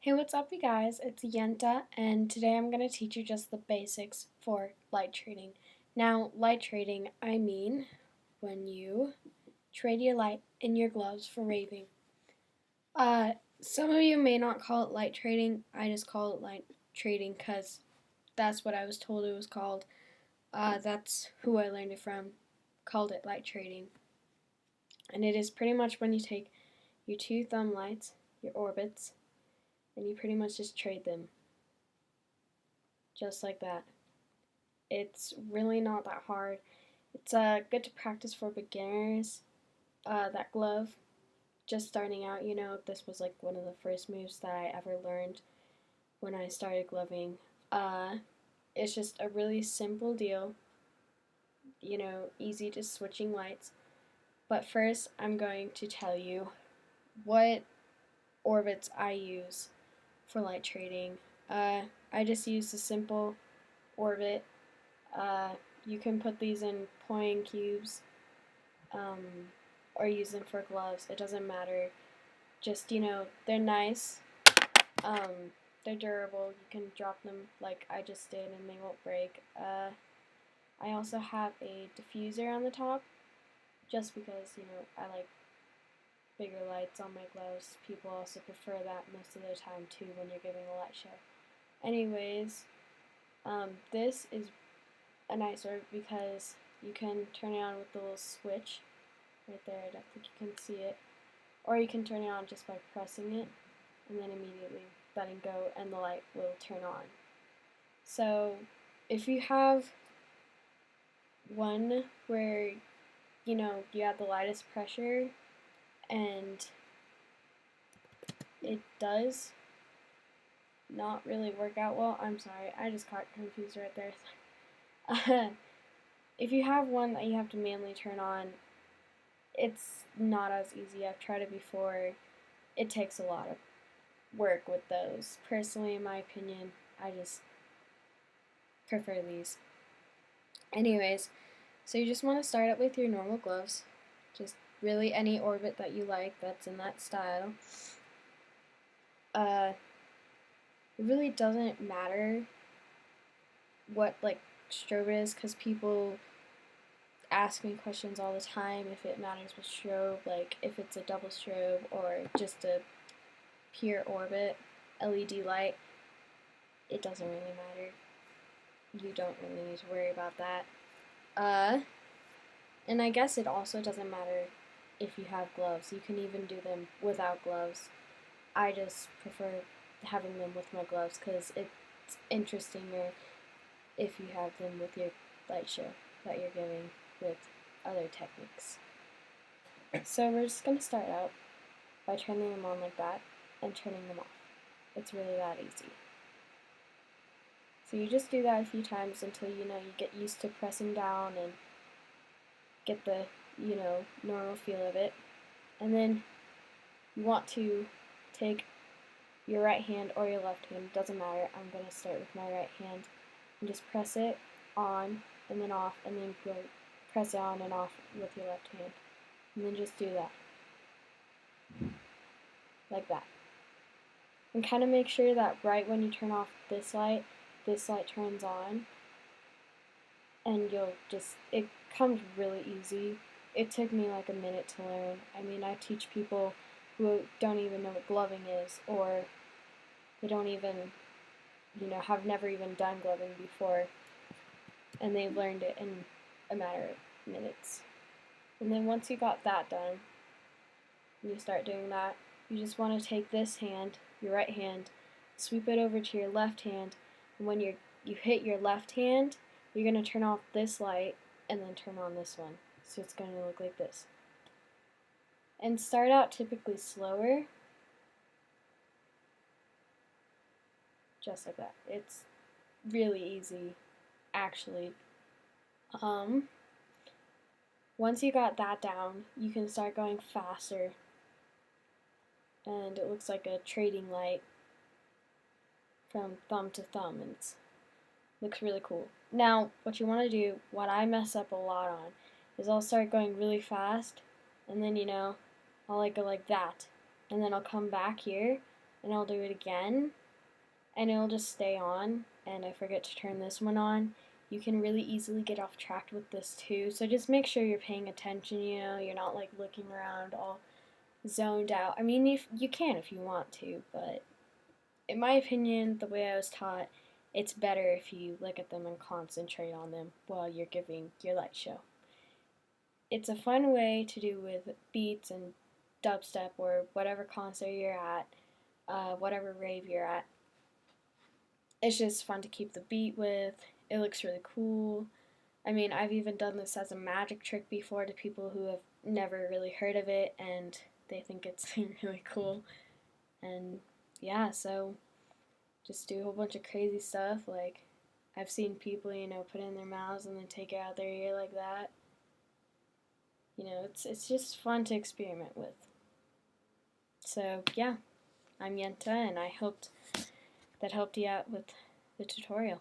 Hey, what's up, you guys? It's Yenta, and today I'm going to teach you just the basics for light trading. Now, light trading, I mean when you trade your light in your gloves for raving. Some of you may not call it light trading. I just call it light trading because that's what I was told it was called. That's who I learned it from. Called it light trading. And it is pretty much when you take your two thumb lights, your orbits, and you pretty much just trade them. Just like that. It's really not that hard. It's good to practice for beginners. That glove, just starting out, this was like one of the first moves that I ever learned when I started gloving. It's just a really simple deal, easy to switching lights. But first, I'm going to tell you what orbits I use for light trading. I just use the simple orbit. You can put these in point cubes or use them for gloves. It doesn't matter. Just, they're nice. They're durable. You can drop them like I just did and they won't break. I also have a diffuser on the top just because, I like bigger lights on my gloves. People also prefer that most of the time too when you're giving a light show. Anyways, this is a nice orb because you can turn it on with the little switch right there. I don't think you can see it. Or you can turn it on just by pressing it and then immediately letting go and the light will turn on. So if you have one where you have the lightest pressure and it does not really work out well, I'm sorry, I just got confused right there. If you have one that you have to manually turn on, it's not as easy. I've tried it before. It takes a lot of work with those. Personally, in my opinion, I just prefer these. Anyways, so you just want to start out with your normal gloves. Just really any orbit that you like that's in that style. It really doesn't matter what strobe it is because people ask me questions all the time if it matters with strobe, like if it's a double strobe or just a pure orbit LED light. It doesn't really matter. You don't really need to worry about that. And I guess it also doesn't matter if you have gloves. You can even do them without gloves. I just prefer having them with my gloves because it's interesting if you have them with your light show that you're giving with other techniques. So we're just going to start out by turning them on like that and turning them off. It's really that easy. So you just do that a few times until you get used to pressing down and get the normal feel of it. And then you want to take your right hand or your left hand, doesn't matter. I'm going to start with my right hand and just press it on and then off, and then go press it on and off with your left hand. And then just do that. Like that. And kind of make sure that right when you turn off this light turns on. And it comes really easy. It took me like a minute to learn. I mean, I teach people who don't even know what gloving is, or they don't even, have never even done gloving before, and they've learned it in a matter of minutes. And then once you got that done, and you start doing that, you just want to take this hand, your right hand, sweep it over to your left hand, and when you hit your left hand, you're going to turn off this light and then turn on this one. So it's going to look like this. And start out typically slower, just like that. It's really easy, actually. Once you got that down, you can start going faster, and it looks like a trading light from thumb to thumb, and it looks really cool. Now, what you want to do, what I mess up a lot on, is I'll start going really fast, and then, I'll go like that, and then I'll come back here, and I'll do it again, and it'll just stay on, and I forget to turn this one on, you can really easily get off track with this too. So just make sure you're paying attention, you're not like looking around all zoned out. I mean, you can if you want to, but in my opinion, the way I was taught, it's better if you look at them and concentrate on them while you're giving your light show. It's a fun way to do with beats and dubstep or whatever concert you're at, whatever rave you're at. It's just fun to keep the beat with. It looks really cool. I mean, I've even done this as a magic trick before to people who have never really heard of it, and they think it's really cool. And yeah, so just do a whole bunch of crazy stuff. Like, I've seen people, put it in their mouths and then take it out their ear like that. It's just fun to experiment with. So yeah, I'm Yenta, and I hoped that helped you out with the tutorial.